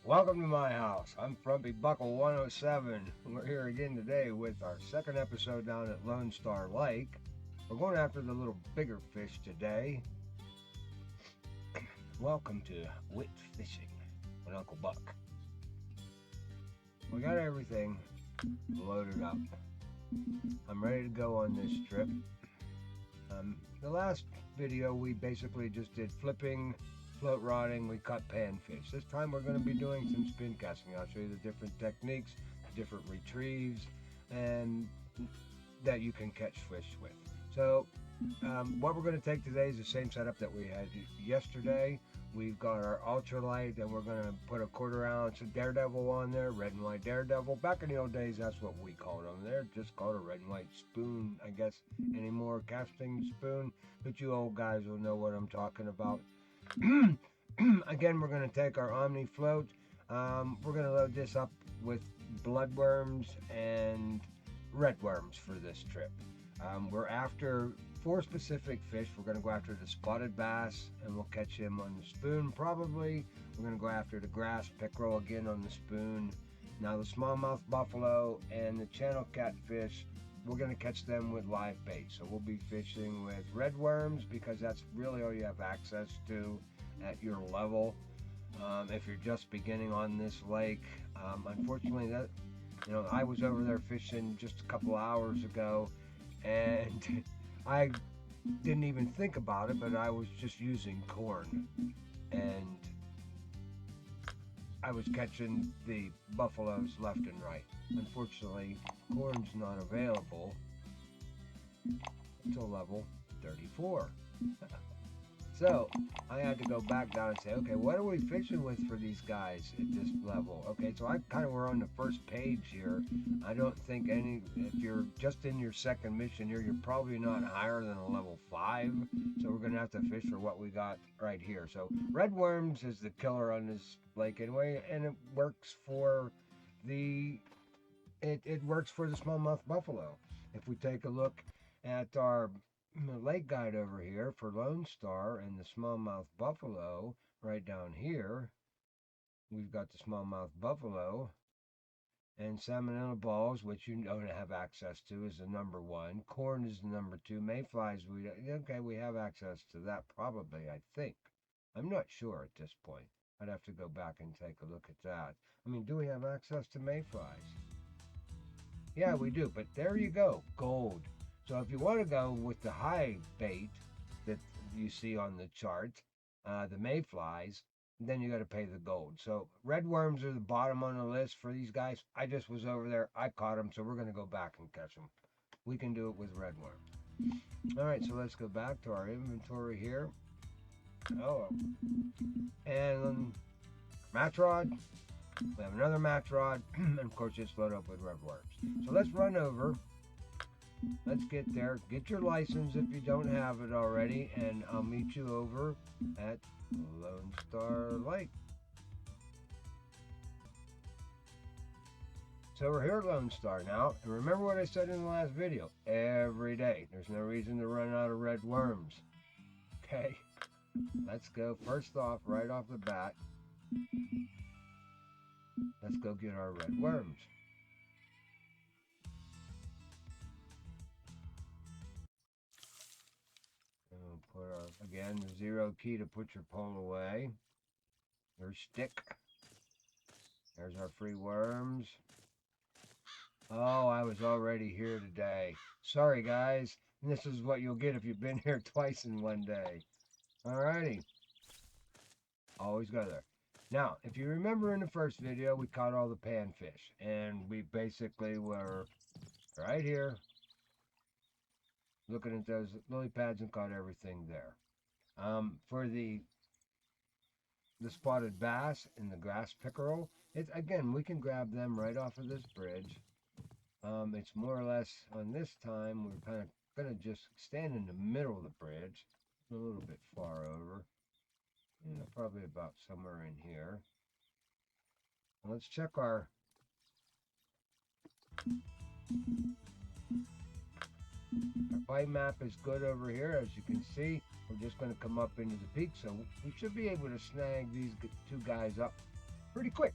Welcome to my house. I'm Frumpy Buckle 107. We're here again today with our second episode down at Lone Star Lake. We're going after the little bigger fish today. Welcome to Wit Fishing with Uncle Buck. We got everything loaded up. I'm ready to go on this trip. The last video we basically just did flipping, float rodding, we caught panfish. This time we're going to be doing some spin casting. I'll show you the different techniques, the different retrieves, and that you can catch fish with. So what we're going to take today is the same setup that we had yesterday. We've got our ultralight, and we're going to put a 1/4 ounce of Daredevil on there, red and white Daredevil. Back in the old days, that's what we called them. They're just called a red and white spoon, I guess, anymore, casting spoon. But you old guys will know what I'm talking about. Again, we're going to take our Omni float. We're going to load this up with bloodworms and redworms for this trip. We're after 4 specific fish. We're going to go after the spotted bass, and we'll catch him on the spoon probably. We're going to go after the grass pickerel again on the spoon. Now the smallmouth buffalo and the channel catfish, we're going to catch them with live bait. So we'll be fishing with redworms because that's really all you have access to at your level. If you're just beginning on this lake, unfortunately, I was over there fishing just a couple hours ago, and I didn't even think about it, but I was just using corn, and I was catching the buffaloes left and right. Unfortunately, corn's not available until level 34. So I had to go back down and say, okay, what are we fishing with for these guys at this level? Okay, so I kind of were on the first page here. I don't think if you're just in your second mission here, you're probably not higher than a level 5. So we're going to have to fish for what we got right here. So redworms is the killer on this lake anyway, and it works for it works for the smallmouth buffalo. If we take a look at our lake guide over here for Lone Star and the smallmouth buffalo, right down here, we've got the smallmouth buffalo, and salmonella balls, which you don't have access to, is the number 1. Corn is the number 2. Mayflies, we have access to that probably, I think. I'm not sure at this point. I'd have to go back and take a look at that. I mean, do we have access to mayflies? Yeah, we do, but there you go, gold. So if you want to go with the high bait that you see on the chart, the mayflies, then you got to pay the gold. So redworms are the bottom on the list for these guys. I just was over there, I caught them, so we're going to go back and catch them. We can do it with redworm. All right, so let's go back to our inventory here. Oh, and match rod. We have another match rod, and of course it's loaded up with redworms. So let's run over. Let's get there. Get your license if you don't have it already, and I'll meet you over at Lone Star Lake. So we're here at Lone Star now, and remember what I said in the last video. Every day. There's no reason to run out of red worms. Okay, let's go. First off, right off the bat, let's go get our red worms. Again, the 0 key to put your pole away. Your stick. There's our free worms. Oh, I was already here today. Sorry, guys. This is what you'll get if you've been here twice in one day. Alrighty. Always go there. Now, if you remember in the first video, we caught all the panfish. And we basically were right here looking at those lily pads and caught everything there. For the spotted bass and the grass pickerel, again, we can grab them right off of this bridge. It's more or less on this time we're kind of going to just stand in the middle of the bridge, a little bit far over, probably about somewhere in here. Let's check our bite map is good over here. As you can see, we're just going to come up into the peak, so we should be able to snag these 2 guys up pretty quick.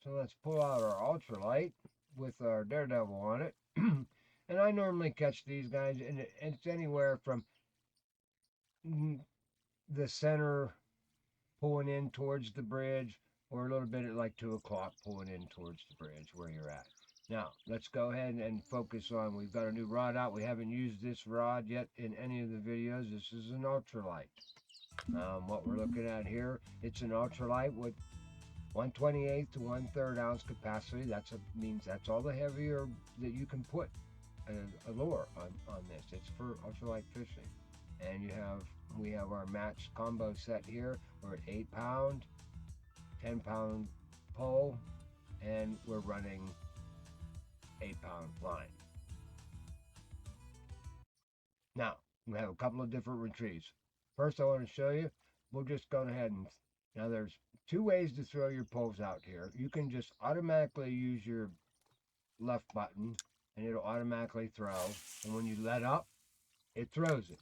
So let's pull out our ultralight with our daredevil on it. And I normally catch these guys, and it's anywhere from the center pulling in towards the bridge, or a little bit at like 2 o'clock pulling in towards the bridge where you're at. Now, let's go ahead and focus on, we've got a new rod out. We haven't used this rod yet in any of the videos. This is an ultralight. What we're looking at here, it's an ultralight with 1/28 to 1/3 ounce capacity. Means that's all the heavier that you can put a lure on this. It's for ultralight fishing. And we have our match combo set here. We're at 8-pound, 10-pound pole, and we're running 8-pound line. Now, we have a couple of different retrieves. First, I want to show you, we'll just go ahead and, now there's 2 ways to throw your poles out here. You can just automatically use your left button, and it'll automatically throw. And when you let up, it throws it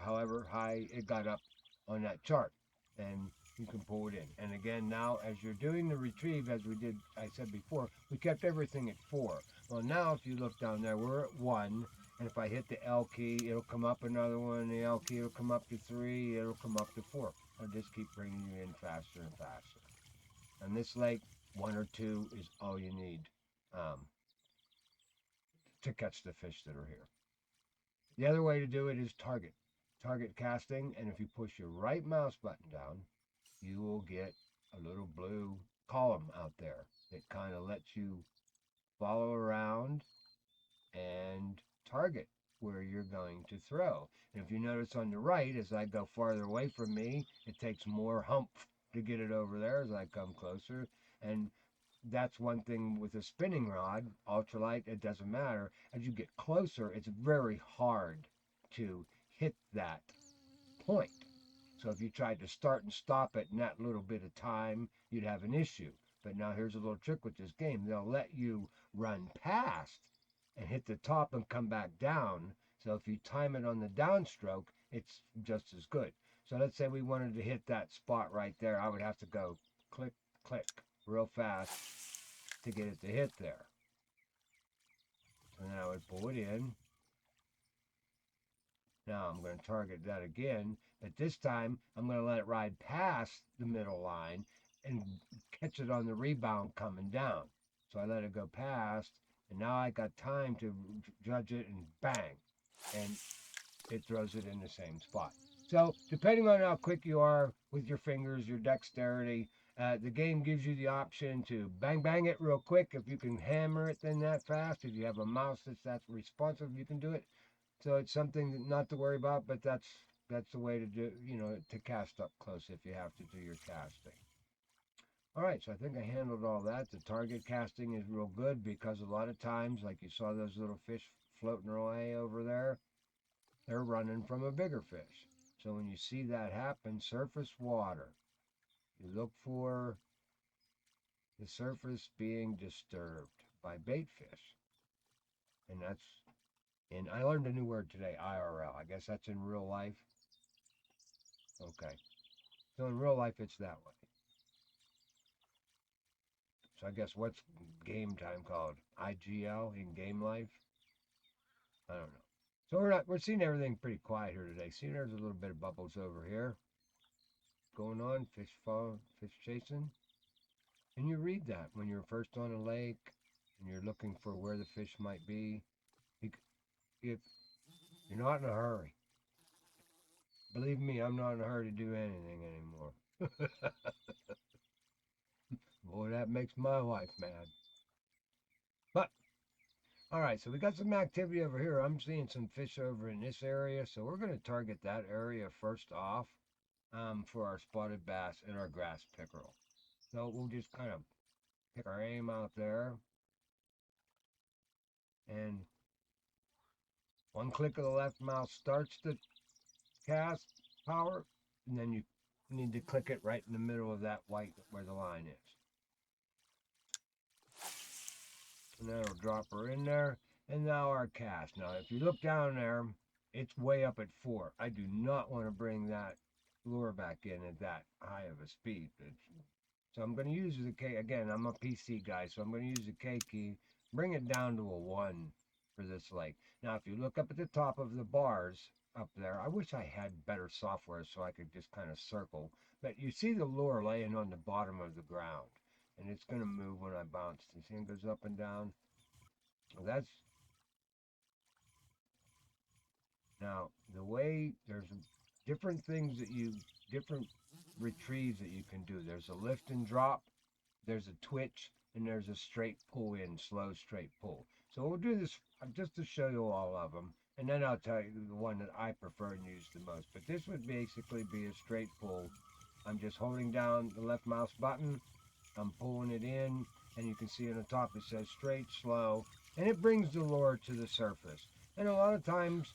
however high it got up on that chart, and you can pull it in. And again, now as you're doing the retrieve, as I said before, we kept everything at 4. Well, now if you look down there, we're at 1, and if I hit the L key, it'll come up another one. The L key will come up to 3. It'll come up to 4. I'll just keep bringing you in faster and faster. And this lake, 1 or 2 is all you need to catch the fish that are here. The other way to do it is target casting, and if you push your right mouse button down, you will get a little blue column out there that kind of lets you follow around and target where you're going to throw. And if you notice on the right, as I go farther away from me, it takes more hump to get it over there as I come closer. And that's one thing with a spinning rod, ultralight, it doesn't matter. As you get closer, it's very hard to hit that point. So if you tried to start and stop it in that little bit of time, you'd have an issue. But now here's a little trick with this game. They'll let you run past and hit the top and come back down. So if you time it on the downstroke, it's just as good. So let's say we wanted to hit that spot right there. I would have to go click, click real fast to get it to hit there. And then I would pull it in. Now I'm going to target that again, but this time I'm going to let it ride past the middle line and catch it on the rebound coming down. So I let it go past, and now I got time to judge it, and bang, and it throws it in the same spot. So depending on how quick you are with your fingers, your dexterity, the game gives you the option to bang it real quick. If you can hammer it then that fast, if you have a mouse that's responsive, you can do it. So it's something not to worry about, but that's the way to do, to cast up close if you have to do your casting. All right, so I think I handled all that. The target casting is real good because a lot of times, like you saw those little fish floating away over there, they're running from a bigger fish. So when you see that happen, surface water, you look for the surface being disturbed by bait fish. And I learned a new word today, IRL. I guess that's in real life. Okay. So in real life, it's that way. So I guess what's game time called? IGL in game life? I don't know. So we're seeing everything pretty quiet here today. See, there's a little bit of bubbles over here going on, fish chasing. And you read that when you're first on a lake and you're looking for where the fish might be. If you're not in a hurry. Believe me, I'm not in a hurry to do anything anymore. Boy, that makes my wife mad. But, alright, so we got some activity over here. I'm seeing some fish over in this area, so we're going to target that area first off for our spotted bass and our grass pickerel. So we'll just kind of pick our aim out there. And one click of the left mouse starts the cast power, and then you need to click it right in the middle of that white where the line is. And that'll drop her in there. And now our cast. Now, if you look down there, it's way up at 4. I do not want to bring that lure back in at that high of a speed. So I'm going to use the K, again, I'm a PC guy, so I'm going to use the K key, bring it down to a 1 for this lake. Now, if you look up at the top of the bars up there, I wish I had better software so I could just kind of circle, but you see the lure laying on the bottom of the ground, and it's going to move when I bounce. You see it goes up and down? Well, that's, now, the way, there's different things that different retrieves that you can do. There's a lift and drop, there's a twitch, and there's a straight pull in, slow straight pull. So we'll do this just to show you all of them, and then I'll tell you the one that I prefer and use the most. But this would basically be a straight pull. I'm just holding down the left mouse button, I'm pulling it in, and you can see on the top it says straight, slow, and it brings the lure to the surface. And a lot of times,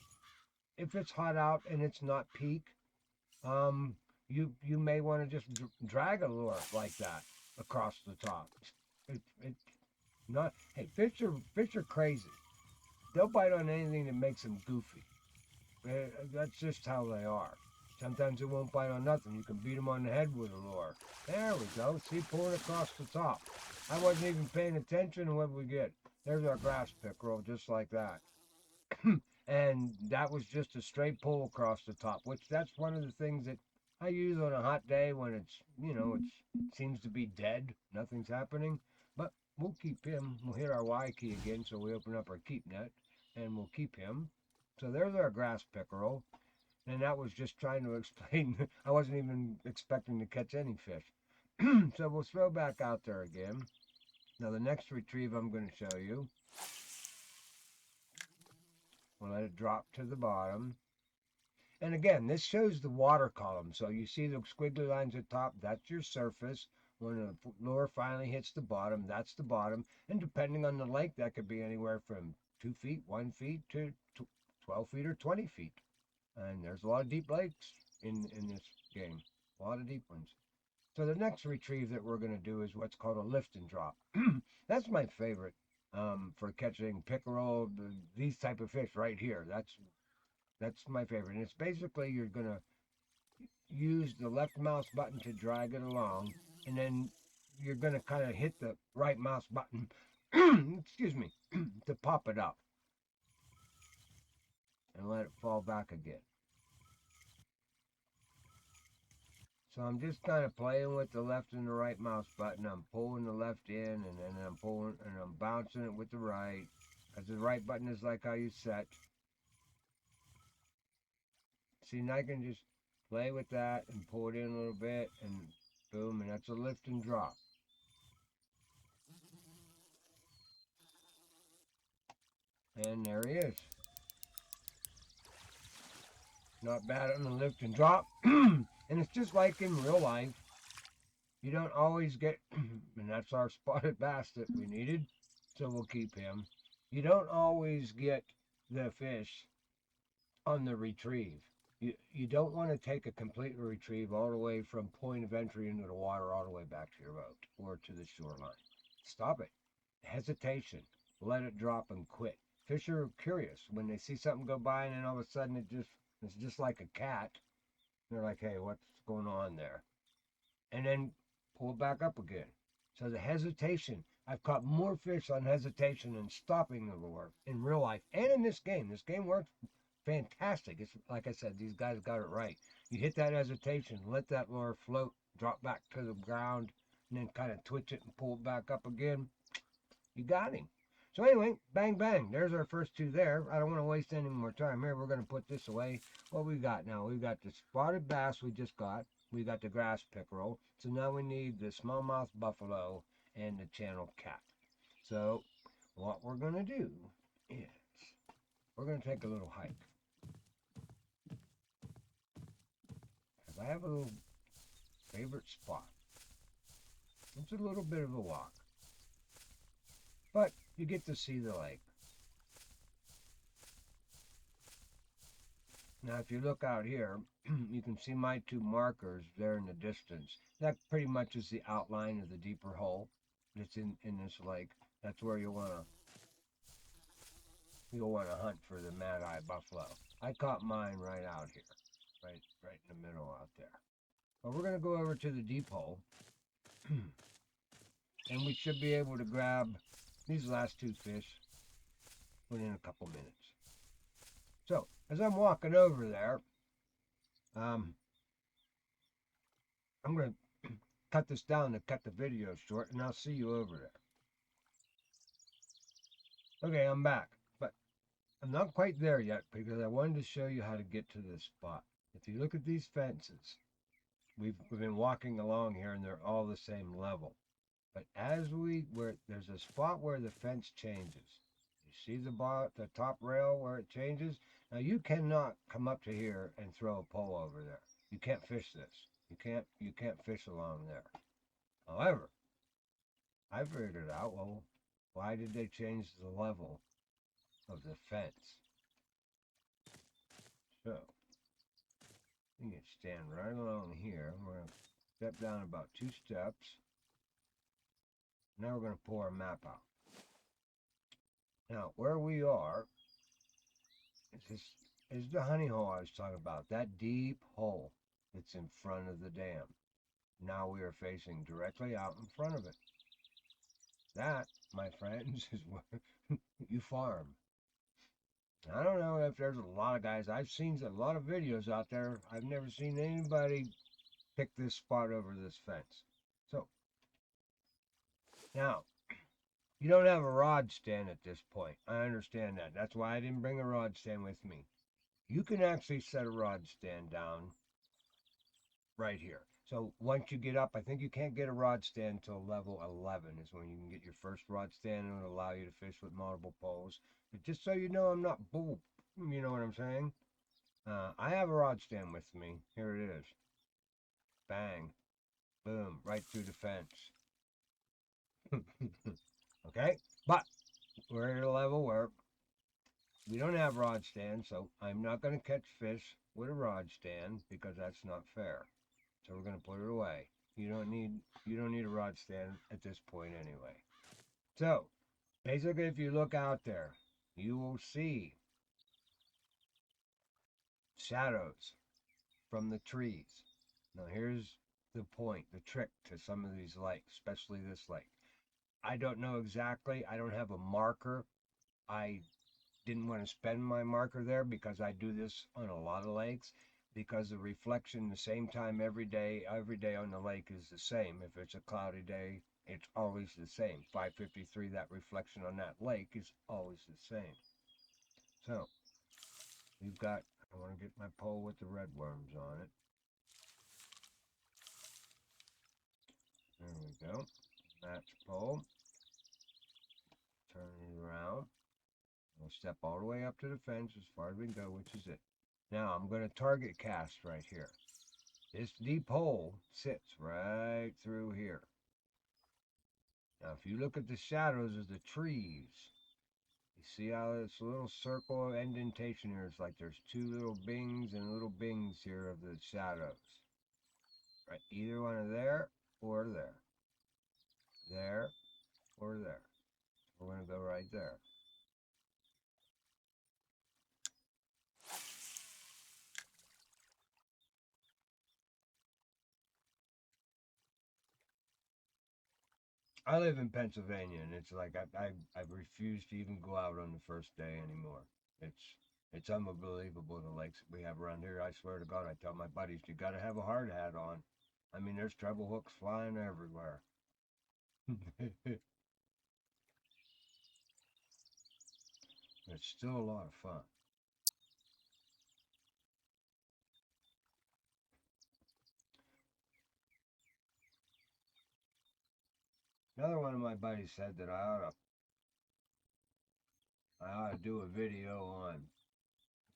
if it's hot out and it's not peak, um, you may want to just drag a lure like that across the top. It not, hey, fish are crazy. They'll bite on anything that makes them goofy. That's just how they are. Sometimes they won't bite on nothing. You can beat them on the head with a lure. There we go. See, pulling across the top. I wasn't even paying attention, and what we get? There's our grass pickerel, just like that. And that was just a straight pull across the top, which that's one of the things that I use on a hot day when it's, it seems to be dead, nothing's happening. But we'll keep him. We'll hit our Y key again, so we open up our keep net, and we'll keep him. So there's our grass pickerel, and that was just trying to explain. I wasn't even expecting to catch any fish. So we'll throw back out there again. Now the next retrieve I'm going to show you, we'll let it drop to the bottom. And again, this shows the water column. So you see the squiggly lines at top, that's your surface. When the lure finally hits the bottom, that's the bottom. And depending on the lake, that could be anywhere from 2 feet, 1 feet to 12 feet or 20 feet. And there's a lot of deep lakes in this game, a lot of deep ones. So the next retrieve that we're going to do is what's called a lift and drop. That's my favorite for catching pickerel, these type of fish right here. That's my favorite. And it's basically you're going to use the left mouse button to drag it along, and then you're going to kind of hit the right mouse button, excuse me, to pop it up and let it fall back again. So I'm just kind of playing with the left and the right mouse button. I'm pulling the left in, and then I'm pulling and I'm bouncing it with the right, because the right button is like how you set. See, and I can just play with that and pull it in a little bit, and boom, and that's a lift and drop. And there he is. Not bad on the lift and drop. And it's just like in real life. You don't always get, and that's our spotted bass that we needed, so we'll keep him. You don't always get the fish on the retrieve. You don't want to take a complete retrieve all the way from point of entry into the water all the way back to your boat or to the shoreline. Stop it. Hesitation. Let it drop and quit. Fish are curious. When they see something go by and then all of a sudden it's just like a cat. They're like, hey, what's going on there? And then pull it back up again. So the hesitation, I've caught more fish on hesitation than stopping the lure in real life and in this game. This game works fantastic. It's like I said, these guys got it right. You hit that hesitation, let that lure float, drop back to the ground, and then kind of twitch it and pull it back up again. You got him. So anyway, bang, bang. There's our first two there. I don't want to waste any more time here. We're going to put this away. What we got now? We've got the spotted bass we just got. We got the grass pickerel. So now we need the smallmouth buffalo and the channel cat. So what we're going to do is we're going to take a little hike. Because I have a little favorite spot. It's a little bit of a walk. But you get to see the lake. Now, if you look out here, you can see my two markers there in the distance. That pretty much is the outline of the deeper hole that's in this lake. That's where you'll want to hunt for the mad-eye buffalo. I caught mine right out here. right in the middle out there. But we're going to go over to the deep hole. And we should be able to grab these last two fish within a couple minutes. So, as I'm walking over there, I'm going to cut this down to cut the video short, and I'll see you over there. Okay, I'm back. But I'm not quite there yet because I wanted to show you how to get to this spot. If you look at these fences, we've been walking along here and they're all the same level. But there's a spot where the fence changes. You see the top rail where it changes? Now you cannot come up to here and throw a pole over there. You can't fish this. You can't fish along there. However, I figured it out. Well, why did they change the level of the fence? So you can stand right along here. We're going to step down about 2 steps. Now we're going to pull our map out. Now, where we are is the honey hole I was talking about. That deep hole that's in front of the dam. Now we are facing directly out in front of it. That, my friends, is where you farm. I don't know if there's a lot of guys. I've seen a lot of videos out there. I've never seen anybody pick this spot over this fence. So, now, you don't have a rod stand at this point. I understand that. That's why I didn't bring a rod stand with me. You can actually set a rod stand down right here. So once you get up, I think you can't get a rod stand until level 11 is when you can get your first rod stand, and it'll allow you to fish with multiple poles. But just so you know, I'm not bull. You know what I'm saying? I have a rod stand with me. Here it is. Bang. Boom. Right through the fence. Okay? But we're at a level where we don't have rod stands, so I'm not going to catch fish with a rod stand because that's not fair. So we're going to put it away. You don't need a rod stand at this point anyway. So basically, if you look out there, you will see shadows from the trees. Now here's the point, the trick to some of these lakes, especially this lake. I don't know exactly. I don't have a marker. I didn't want to spend my marker there because I do this on a lot of lakes, because the reflection the same time every day on the lake is the same. If it's a cloudy day, it's always the same. 553, that reflection on that lake is always the same. So we've got, I want to get my pole with the red worms on it. There we go. Match pole. Turn it around. We'll step all the way up to the fence as far as we can go, which is it. Now I'm going to target cast right here. This deep hole sits right through here. Now if you look at the shadows of the trees, you see how this little circle of indentation here is like there's 2 little bings and little bings here of the shadows. Right, either one of there or there. There or there. We're going to go right there. I live in Pennsylvania, and it's like I refuse to even go out on the first day anymore. It's unbelievable the lakes we have around here. I swear to God, I tell my buddies, you got to have a hard hat on. I mean, there's treble hooks flying everywhere. It's still a lot of fun. Another one of my buddies said that I ought to do a video on,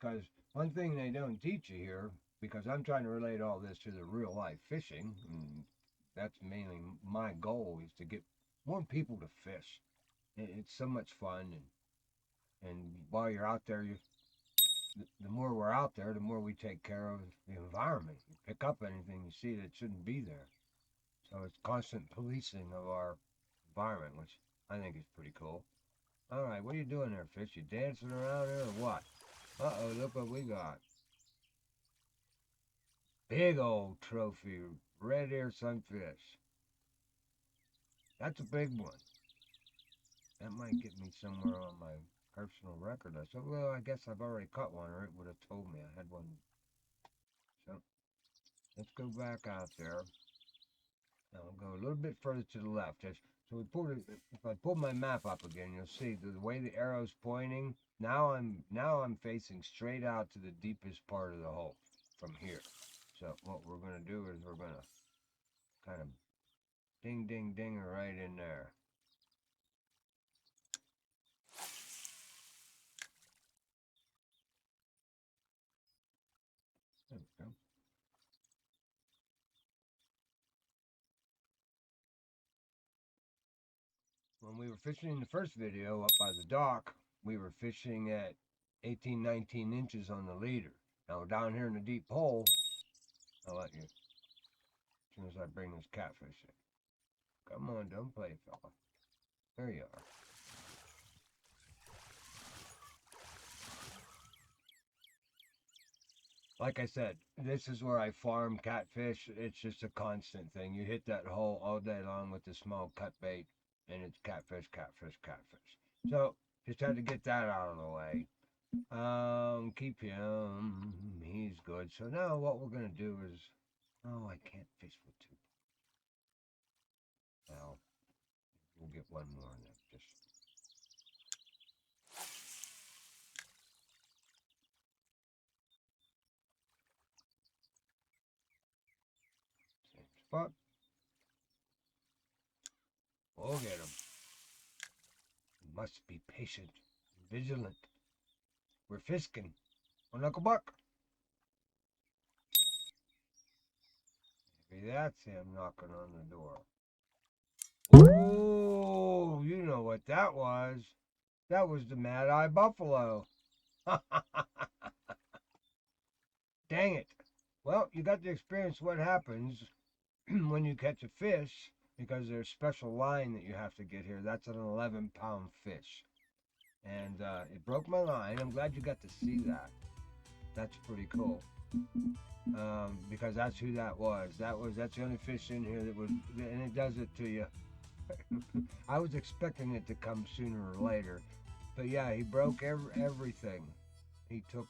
because one thing they don't teach you here, because I'm trying to relate all this to the real life fishing, and that's mainly my goal, is to get more people to fish. It's so much fun, and while you're out there, the more we're out there, the more we take care of the environment. You pick up anything you see that shouldn't be there. So it's constant policing of our environment, which I think is pretty cool. All right, what are you doing there, fish? You dancing around here or what? Uh-oh, look what we got. Big old trophy, red ear sunfish. That's a big one. That might get me somewhere on my personal record. I said, well, I guess I've already caught one, or it would have told me I had one. So let's go back out there. Now we'll go a little bit further to the left. So we pulled it. If I pull my map up again, you'll see the way the arrow's pointing. Now I'm facing straight out to the deepest part of the hole from here. So what we're gonna do is we're gonna kind of ding, ding, ding her right in there. There we go. When we were fishing in the first video up by the dock, we were fishing at 18, 19 inches on the leader. Now down here in the deep hole, I'll let you, as soon as I bring this catfish in. Come on, don't play, fella. There you are. Like I said, this is where I farm catfish. It's just a constant thing. You hit that hole all day long with the small cut bait, and it's catfish, catfish, catfish. So, just had to get that out of the way. Keep him. He's good. So now what we're going to do is... Oh, I can't fish with two. Well, we'll get one more and then just... Same spot. We'll get him. Must be patient, vigilant. We're fishing. One knuckle buck. Maybe that's him knocking on the door. Oh, you know what that was. That was the Mad-Eye Buffalo. Dang it. Well, you got to experience what happens when you catch a fish, because there's a special line that you have to get here. That's an 11-pound fish. And it broke my line. I'm glad you got to see that. That's pretty cool. Because that's who that was. That's the only fish in here that was, and it does it to you. I was expecting it to come sooner or later, but yeah, he broke everything. He took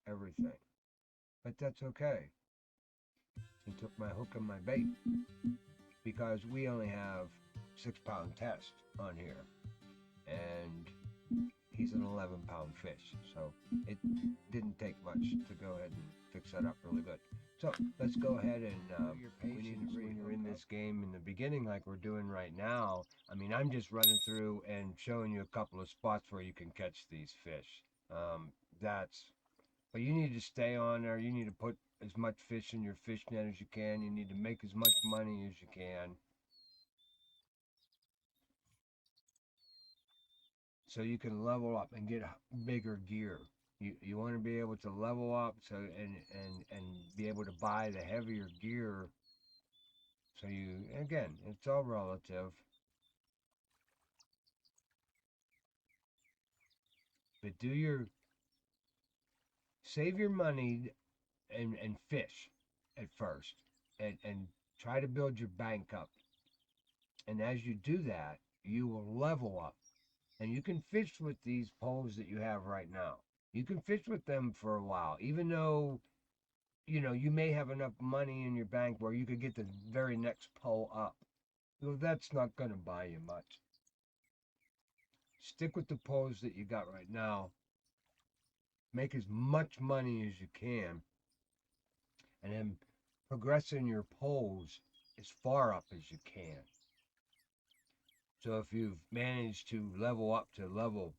everything, but that's okay. He took my hook and my bait because we only have 6-pound test on here, and he's an 11-pound fish, so it didn't take much to go ahead and fix that up really good. So let's go ahead and when you're in this game in the beginning like we're doing right now, I mean, I'm just running through and showing you a couple of spots where you can catch these fish. But you need to stay on there. You need to put as much fish in your fish net as you can. You need to make as much money as you can, so you can level up and get bigger gear. You want to be able to level up so and be able to buy the heavier gear. So you, again, it's all relative. But save your money and fish at first, and try to build your bank up. And as you do that, you will level up. And you can fish with these poles that you have right now. You can fish with them for a while, even though, you may have enough money in your bank where you could get the very next pole up. Well, that's not going to buy you much. Stick with the poles that you got right now. Make as much money as you can, and then progress in your poles as far up as you can. So if you've managed to level up to level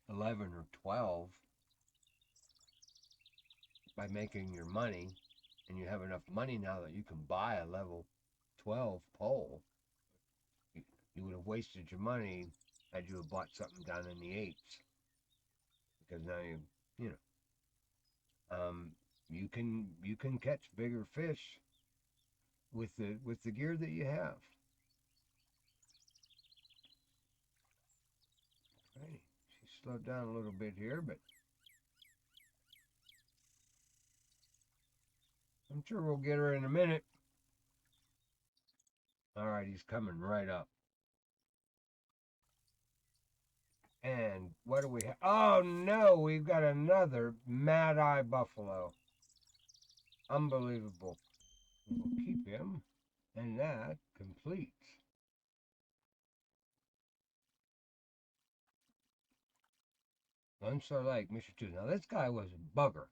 11 or 12 by making your money, and you have enough money now that you can buy a level 12 pole, you would have wasted your money had you have bought something down in the 8s. Because now you can catch bigger fish with the gear that you have. Okay, she slowed down a little bit here, but I'm sure we'll get her in a minute. All right, he's coming right up. And what do we have? Oh no, we've got another Mad Eye Buffalo. Unbelievable. We'll keep him. And that completes. Lone Star Lake, Mr. 2. Now this guy was a bugger.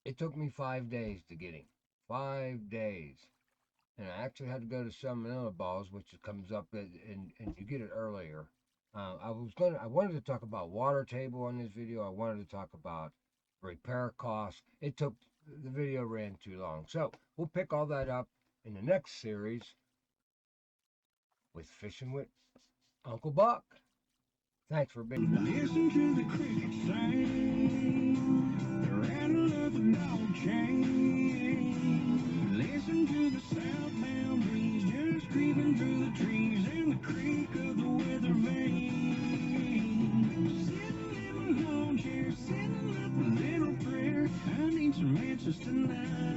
It took me 5 days to get him. 5 days. And I actually had to go to Salmonella Balls, which comes up and you get it earlier. I wanted to talk about water table on this video. I wanted to talk about repair costs. The video ran too long. So we'll pick all that up in the next series with Fishing with Uncle Buck. Thanks for being. Listen to the crickets sing, the rattle of the dog chain. Listen to the southbound breeze just creeping through the trees and the creak of the weather vane. Sitting in my lawn chair, sending up a little prayer. I need some answers tonight.